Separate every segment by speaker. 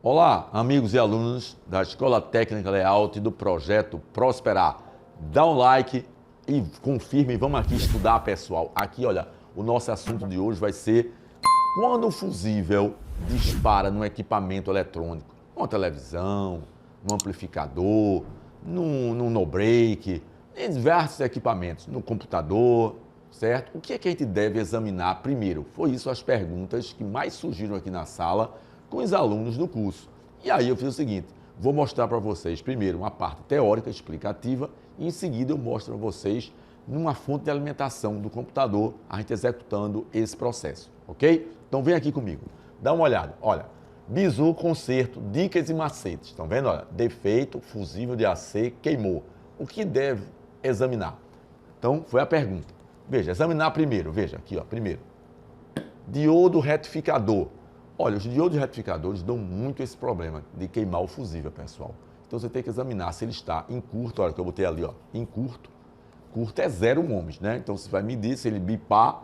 Speaker 1: Olá, amigos e alunos da Escola Técnica Layout e do projeto Prosperar. Dá um like e confirme, vamos aqui estudar, pessoal. Aqui, olha, o nosso assunto de hoje vai ser quando o fusível dispara num equipamento eletrônico, numa televisão, num amplificador, num no-break, em diversos equipamentos, no computador, certo? O que é que a gente deve examinar primeiro? Foi isso as perguntas que mais surgiram aqui na sala com os alunos do curso. E aí eu fiz o seguinte, vou mostrar para vocês primeiro uma parte teórica, explicativa, e em seguida eu mostro para vocês numa fonte de alimentação do computador, a gente executando esse processo, ok? Então vem aqui comigo, dá uma olhada, olha, bizu, conserto, dicas e macetes, estão vendo? Olha, defeito, fusível de AC, queimou. O que deve examinar? Então foi a pergunta. Veja, examinar primeiro, veja aqui, ó, primeiro, diodo retificador. Olha, os diodos retificadores dão muito esse problema de queimar o fusível, pessoal. Então você tem que examinar se ele está em curto, olha que eu botei ali, ó, em curto. Curto é 0 ohms, né? Então você vai medir, se ele bipar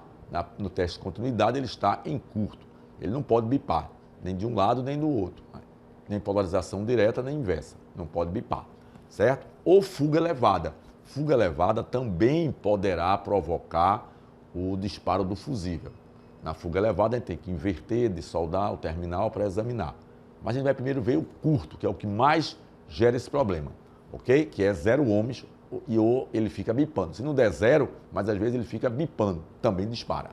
Speaker 1: no teste de continuidade, ele está em curto. Ele não pode bipar, nem de um lado nem do outro. Nem polarização direta, nem inversa. Não pode bipar, certo? Ou fuga elevada. Fuga elevada também poderá provocar o disparo do fusível. Na fuga elevada, a gente tem que inverter, desoldar o terminal para examinar. Mas a gente vai primeiro ver o curto, que é o que mais gera esse problema, ok? Que é 0 ohms ou ele fica bipando. Se não der 0, mas às vezes ele fica bipando, também dispara.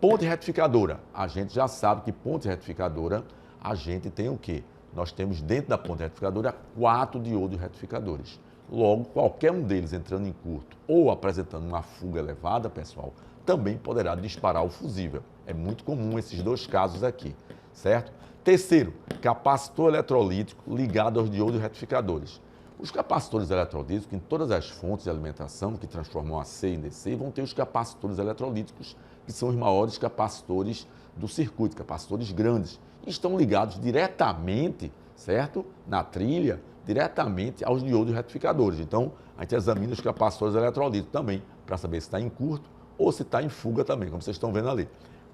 Speaker 1: Ponte retificadora. A gente já sabe que ponte retificadora, a gente tem o quê? Nós temos dentro da ponte retificadora 4 diodos retificadores. Logo, qualquer um deles entrando em curto ou apresentando uma fuga elevada, pessoal, também poderá disparar o fusível. É muito comum esses dois casos aqui, certo? Terceiro, capacitor eletrolítico ligado aos diodos retificadores. Os capacitores eletrolíticos, em todas as fontes de alimentação que transformam AC em DC, vão ter os capacitores eletrolíticos, que são os maiores capacitores do circuito, capacitores grandes, e estão ligados diretamente, certo? Na trilha, diretamente aos diodos retificadores. Então, a gente examina os capacitores eletrolíticos também, para saber se está em curto ou se está em fuga também, como vocês estão vendo ali.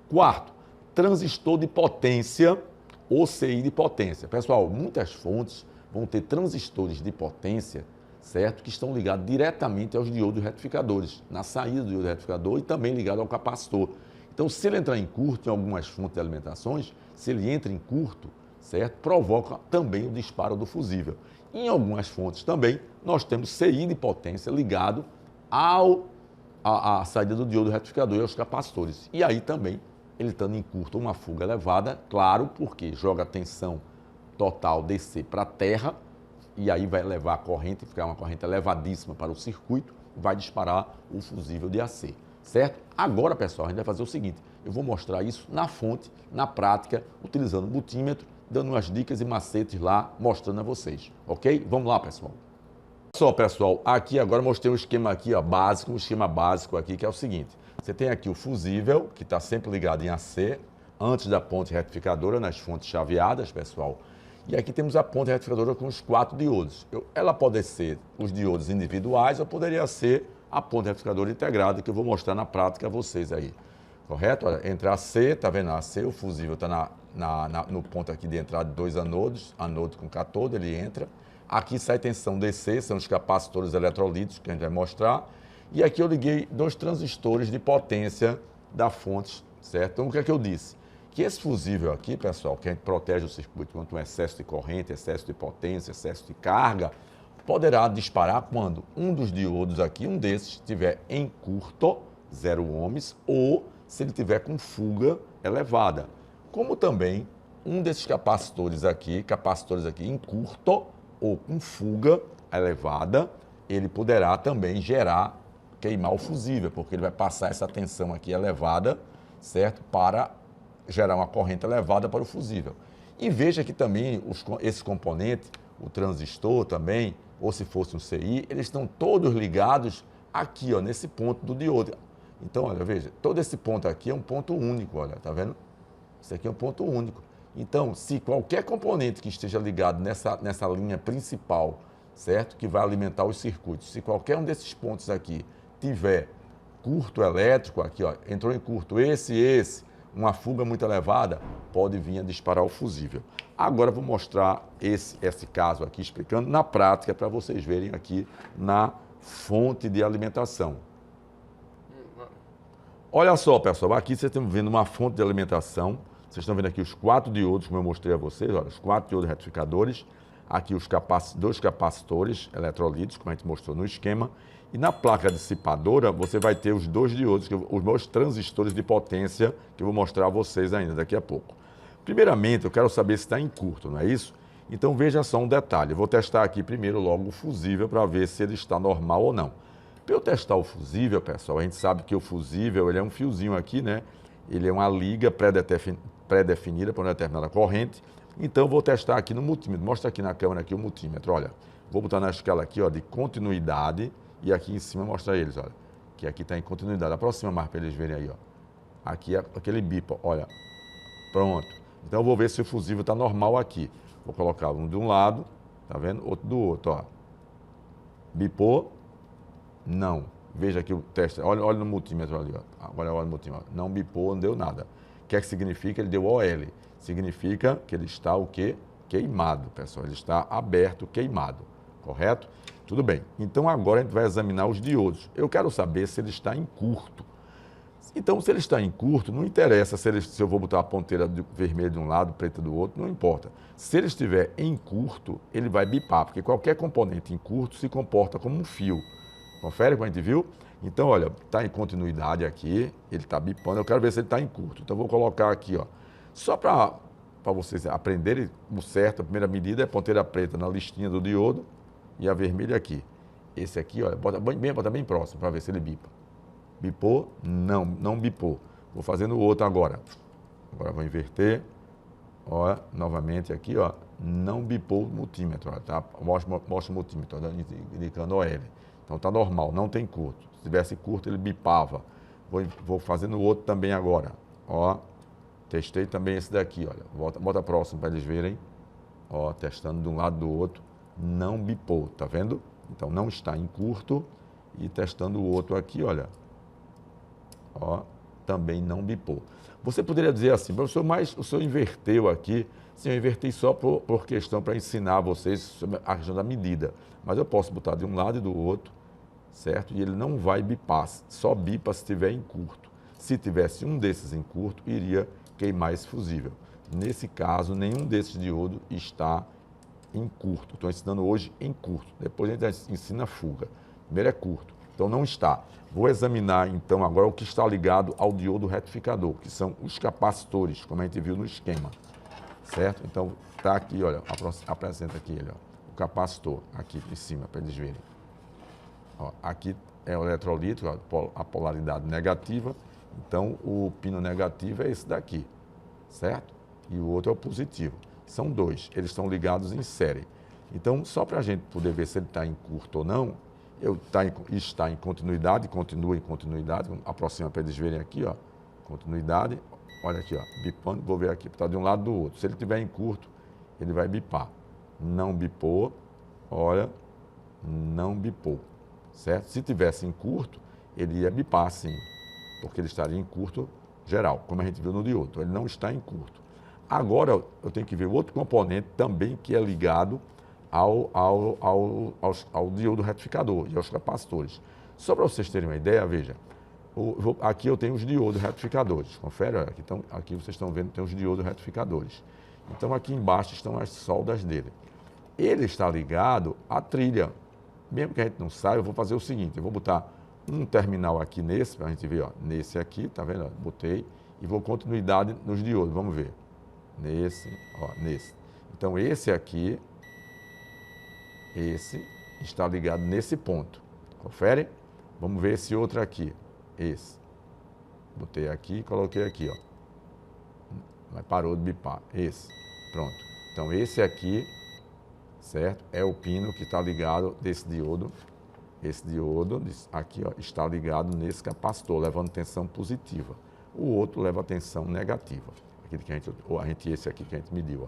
Speaker 1: Quarto, transistor de potência ou CI de potência. Pessoal, muitas fontes vão ter transistores de potência, certo? Que estão ligados diretamente aos diodos retificadores, na saída do diodo retificador e também ligado ao capacitor. Então, se ele entrar em curto em algumas fontes de alimentações, se ele entra em curto, certo? Provoca também o disparo do fusível. Em algumas fontes também, nós temos CI de potência ligado à saída do diodo retificador e aos capacitores. E aí também, ele estando em curto, uma fuga elevada, claro, porque joga a tensão total DC para a terra, e aí vai levar a corrente, ficar uma corrente elevadíssima para o circuito, vai disparar o fusível de AC, certo? Agora, pessoal, a gente vai fazer o seguinte, eu vou mostrar isso na fonte, na prática, utilizando o multímetro, dando umas dicas e macetes lá, mostrando a vocês, ok? Vamos lá, pessoal. Só, pessoal, aqui agora eu mostrei um esquema aqui, ó, básico, um esquema básico aqui, que é o seguinte. Você tem aqui o fusível, que está sempre ligado em AC, antes da ponte retificadora, nas fontes chaveadas, pessoal. E aqui temos a ponte retificadora com os 4 diodos. Ela pode ser os diodos individuais ou poderia ser a ponte retificadora integrada, que eu vou mostrar na prática a vocês aí. Correto? Olha, entre AC, tá vendo? AC, o fusível está no ponto aqui de entrada de 2 anodos, anodo com cátodo, ele entra. Aqui sai tensão DC, são os capacitores eletrolíticos que a gente vai mostrar. E aqui eu liguei 2 transistores de potência da fonte, certo? Então, o que é que eu disse? Que esse fusível aqui, pessoal, que a gente protege o circuito contra um excesso de corrente, excesso de potência, excesso de carga, poderá disparar quando um dos diodos aqui, um desses, estiver em curto, 0 ohms, ou se ele tiver com fuga elevada. Como também um desses capacitores aqui em curto ou com fuga elevada, ele poderá também queimar o fusível, porque ele vai passar essa tensão aqui elevada, certo? Para gerar uma corrente elevada para o fusível. E veja que também esse componente, o transistor também, ou se fosse um CI, eles estão todos ligados aqui, ó, nesse ponto do diodo. Então, olha, veja, todo esse ponto aqui é um ponto único, olha, tá vendo? Isso aqui é um ponto único. Então, se qualquer componente que esteja ligado nessa linha principal, certo? Que vai alimentar os circuitos, se qualquer um desses pontos aqui tiver curto elétrico, aqui, ó, entrou em curto esse, uma fuga muito elevada, pode vir a disparar o fusível. Agora vou mostrar esse caso aqui, explicando na prática, para vocês verem aqui na fonte de alimentação. Olha só, pessoal, aqui vocês estão vendo uma fonte de alimentação. Vocês estão vendo aqui os 4 diodos, como eu mostrei a vocês, olha, os 4 diodos retificadores. Aqui os 2 capacitores eletrolíticos, como a gente mostrou no esquema. E na placa dissipadora, você vai ter os 2 diodos, os meus transistores de potência, que eu vou mostrar a vocês ainda daqui a pouco. Primeiramente, eu quero saber se está em curto, não é isso? Então veja só um detalhe. Eu vou testar aqui primeiro logo o fusível para ver se ele está normal ou não. Para eu testar o fusível, pessoal, a gente sabe que o fusível ele é um fiozinho aqui, né? Ele é uma liga pré-definida para uma determinada corrente. Então, eu vou testar aqui no multímetro. Mostra aqui na câmera aqui o multímetro, olha. Vou botar na escala aqui, ó, de continuidade. E aqui em cima mostra eles, olha. Que aqui está em continuidade. Aproxima mais para eles verem aí, ó. Aqui é aquele bipa, olha. Pronto. Então, eu vou ver se o fusível está normal aqui. Vou colocar um de um lado, tá vendo? Outro do outro, ó. Bipou. Não. Veja aqui o teste. Olha no multímetro ali, ó. Agora olha no multímetro. Não bipou, não deu nada. O que é que significa? Ele deu OL. Significa que ele está o quê? Queimado, pessoal. Ele está aberto, queimado. Correto? Tudo bem. Então agora a gente vai examinar os diodos. Eu quero saber se ele está em curto. Então, se ele está em curto, não interessa se eu vou botar a ponteira vermelha de um lado, preta do outro, não importa. Se ele estiver em curto, ele vai bipar, porque qualquer componente em curto se comporta como um fio. Confere como a gente viu? Então, olha, está em continuidade aqui, ele está bipando, eu quero ver se ele está em curto. Então, vou colocar aqui, ó. Só para vocês aprenderem o certo, a primeira medida é a ponteira preta na listinha do diodo e a vermelha aqui. Esse aqui, olha, bota bem próximo para ver se ele bipa. Bipou? Não, não bipou. Vou fazer no outro agora. Agora vou inverter. Olha, novamente aqui, ó, não bipou o multímetro, ó, tá? Mostra o multímetro, ó, indicando OL. Então tá normal, não tem curto. Se tivesse curto, ele bipava. Vou fazer no outro também agora. Ó, testei também esse daqui, olha. Bota próximo para eles verem. Ó, testando de um lado do outro. Não bipou, tá vendo? Então não está em curto. E testando o outro aqui, olha. Ó, também não bipou. Você poderia dizer assim, professor, mas o senhor inverteu aqui. Sim, eu inverti só por questão para ensinar a vocês sobre a questão da medida. Mas eu posso botar de um lado e do outro, certo? E ele não vai bipar, só bipa se estiver em curto. Se tivesse um desses em curto, iria queimar esse fusível. Nesse caso, nenhum desses diodos está em curto. Estou ensinando hoje em curto. Depois a gente ensina fuga. Primeiro é curto. Então não está. Vou examinar então agora o que está ligado ao diodo retificador, que são os capacitores, como a gente viu no esquema. Certo? Então está aqui, olha, apresenta aqui ele, ó, o capacitor, aqui em cima, para eles verem. Ó, aqui é o eletrolítico, a polaridade negativa. Então o pino negativo é esse daqui, certo? E o outro é o positivo. São dois, eles estão ligados em série. Então, só para a gente poder ver se ele está em curto ou não, está em continuidade, continua em continuidade, aproxima para eles verem aqui, ó, continuidade, olha aqui, ó, bipando, vou ver aqui, está de um lado do outro. Se ele estiver em curto, ele vai bipar. Não bipou, olha, não bipou, certo? Se tivesse em curto, ele ia bipar sim, porque ele estaria em curto geral, como a gente viu no diodo, ele não está em curto. Agora eu tenho que ver outro componente também que é ligado ao diodo retificador e aos capacitores. Só para vocês terem uma ideia, veja, aqui eu tenho os diodos retificadores, confere, olha, aqui vocês estão vendo que tem os diodos retificadores. Então aqui embaixo estão as soldas dele. Ele está ligado à trilha. Mesmo que a gente não saiba, eu vou fazer o seguinte, eu vou botar um terminal aqui nesse, para a gente ver, ó, nesse aqui, tá vendo? Botei e vou continuidade nos diodos, vamos ver. Nesse, ó, nesse. Então esse aqui, esse está ligado nesse ponto. Confere? Vamos ver esse outro aqui. Esse. Botei aqui e coloquei aqui, ó. Mas parou de bipar. Esse. Pronto. Então esse aqui, certo? É o pino que está ligado desse diodo. Esse diodo aqui, ó, está ligado nesse capacitor, levando tensão positiva. O outro leva tensão negativa. Aquele que esse aqui que a gente mediu, ó.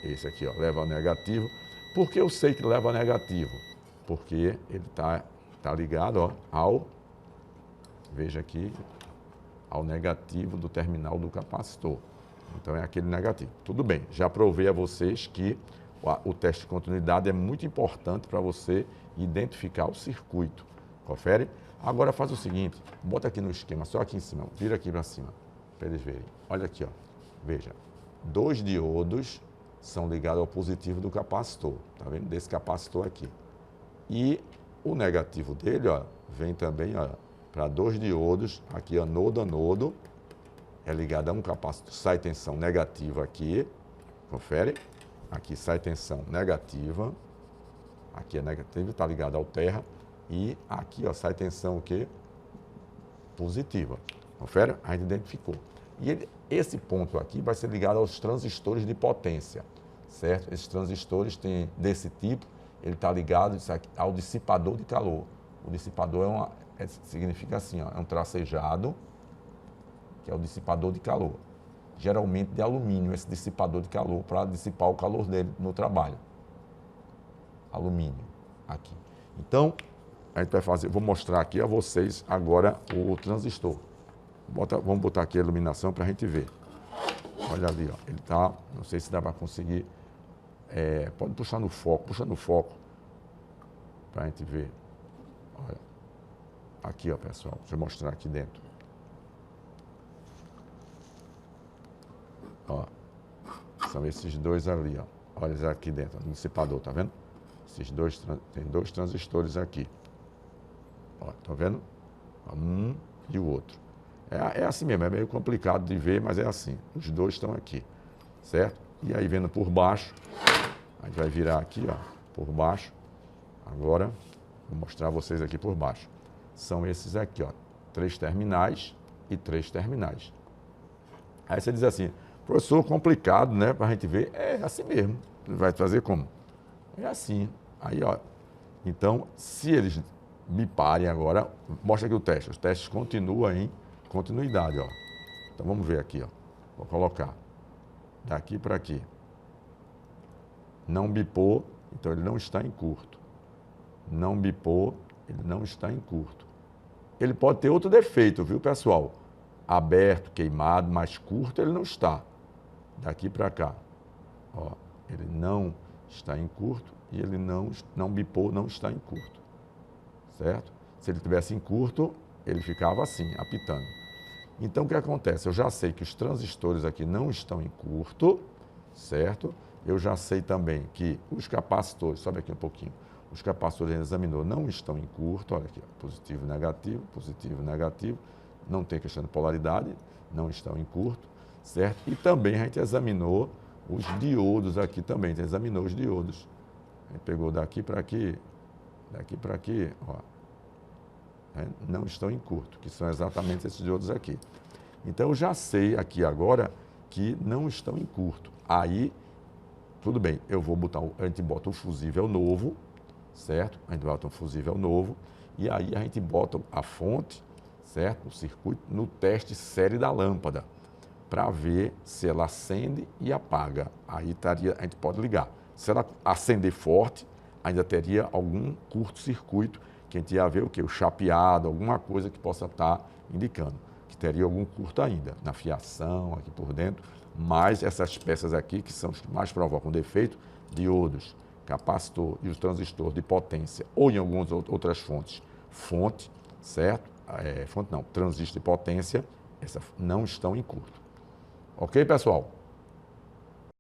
Speaker 1: Esse aqui, ó, leva negativo. Por que eu sei que leva negativo? Porque ele tá ligado, ó, veja aqui, ao negativo do terminal do capacitor. Então é aquele negativo. Tudo bem, já provei a vocês que o teste de continuidade é muito importante para você identificar o circuito. Confere? Agora faz o seguinte, bota aqui no esquema, só aqui em cima, vira aqui para cima, para eles verem. Olha aqui, ó. Veja, 2 diodos são ligados ao positivo do capacitor, tá vendo? Desse capacitor aqui. E o negativo dele, ó, vem também, ó, para 2 diodos, aqui, ó, nodo a nodo, é ligado a um capacitor, sai tensão negativa aqui, confere? Aqui sai tensão negativa, aqui é negativa, está ligado ao terra, e aqui, ó, sai tensão o quê? Positiva, confere? A gente identificou. E esse ponto aqui vai ser ligado aos transistores de potência, certo? Esses transistores têm desse tipo, ele está ligado ao dissipador de calor. O dissipador significa assim, ó, é um tracejado, que é o dissipador de calor. Geralmente de alumínio, esse dissipador de calor, para dissipar o calor dele no trabalho. Alumínio, aqui. Então, a gente vai fazer, vou mostrar aqui a vocês agora o transistor. Vamos botar aqui a iluminação para a gente ver. Olha ali, ó, ele está, não sei se dá para conseguir, pode puxar no foco, puxa no foco, para a gente ver. Olha, aqui, ó, pessoal, deixa eu mostrar aqui dentro. Ó, são esses dois ali, ó. Olha aqui dentro, no dissipador, tá vendo? Esses dois, tem 2 transistores aqui. Ó, tá vendo? Um e o outro. É assim mesmo, é meio complicado de ver, mas é assim. Os 2 estão aqui, certo? E aí, vendo por baixo, a gente vai virar aqui, ó, por baixo. Agora, vou mostrar a vocês aqui por baixo. São esses aqui, ó, 3 terminais e 3 terminais. Aí você diz assim, professor, complicado, né, para a gente ver. É assim mesmo. Vai fazer como? É assim. Aí, ó. Então, se eles biparem agora, mostra aqui o teste. Os testes continuam em continuidade, ó. Então, vamos ver aqui, ó. Vou colocar daqui para aqui. Não bipou, então ele não está em curto. Não bipou, ele não está em curto. Ele pode ter outro defeito, viu, pessoal? Aberto, queimado, mais curto, ele não está. Daqui para cá, ó, ele não está em curto e ele não bipou, não está em curto, certo? Se ele tivesse em curto, ele ficava assim, apitando. Então, o que acontece? Eu já sei que os transistores aqui não estão em curto, certo? Eu já sei também que os capacitores, sobe aqui um pouquinho, os capacitores ele examinou, não estão em curto, olha aqui, ó, positivo, negativo, não tem questão de polaridade, não estão em curto, certo? E também a gente examinou os diodos aqui também, a gente examinou os diodos. A gente pegou daqui para aqui, ó, não estão em curto, que são exatamente esses diodos aqui. Então eu já sei aqui agora que não estão em curto. Aí, tudo bem, eu vou botar, a gente bota o fusível novo, certo? A gente bota um fusível novo e aí a gente bota a fonte, certo? O circuito no teste série da lâmpada para ver se ela acende e apaga. Aí a gente pode ligar. Se ela acender forte, ainda teria algum curto-circuito que a gente ia ver o quê? O chapeado, alguma coisa que possa estar indicando que teria algum curto ainda na fiação aqui por dentro. Mas essas peças aqui, que são as que mais provocam defeito, diodos, capacitor e os transistores de potência, ou em algumas outras fontes, fonte, certo? Fonte não, transistor de potência, essas não estão em curto. Ok, pessoal?